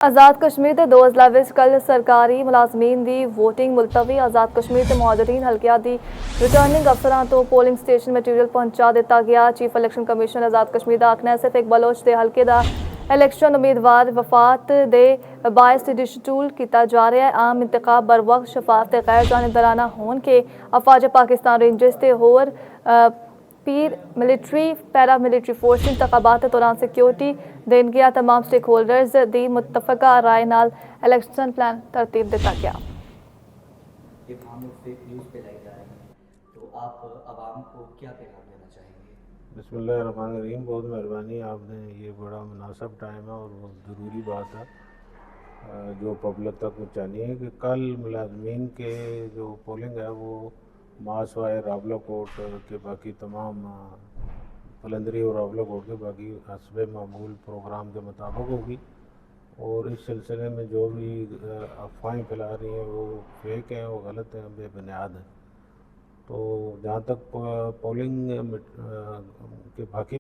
आज़ाद कश्मीर के 2 अजला विच कल सरकारी मुलाजमीन की वोटिंग मुलतवी। आज़ाद कश्मीर के मौजूदीन हल्कियां की रिटर्निंग अफसरां तो पोलिंग स्टेशन मटीरियल पहुंचा दिता गया। Chief election commission Azad Kashmir का आखना है सिर्फ एक बलोच के हल्के का इलेक्शन उम्मीदवार वफात दे बायस डिजिटल किया जा रहा है। आम इंतखाब बर वक्त शफाफ ते गैर जानिबदाराना होन के अफवाज पाकिस्तान रेंजर्स ते होर पीर मिलिट्री पैरा मिलिट्री फोर्स इंतखाबात दौरान सिक्योरिटी देन गया। तमाम स्टेक होल्डर्स की मुतफका राय नाल इलेक्शन प्लान तरतीब दिता गया। ये मामले फेक न्यूज़ फैलाई जा रही हैं, तो आप आवाम को क्या पैगाम देना चाहेंगे? बिस्मिल्लाहिर्रहमानिर्रहीम। बहुत मेहरबानी, आपने ये बड़ा मुनासिब टाइम है और बहुत ज़रूरी बात है जो पब्लिक तक पहुँचानी है कि कल मुलाजमीन के जो पोलिंग है वो मास वाए रावला कोट के बाकी तमाम फलंदरी और रावला कोट के बाकी हस्बे मामूल प्रोग्राम के मुताबिक होगी। और इस सिलसिले में जो भी अफवाहें फैला रही हैं वो फेक हैं, वो गलत हैं, बेबुनियाद हैं। तो जहाँ तक पोलिंग के बाकी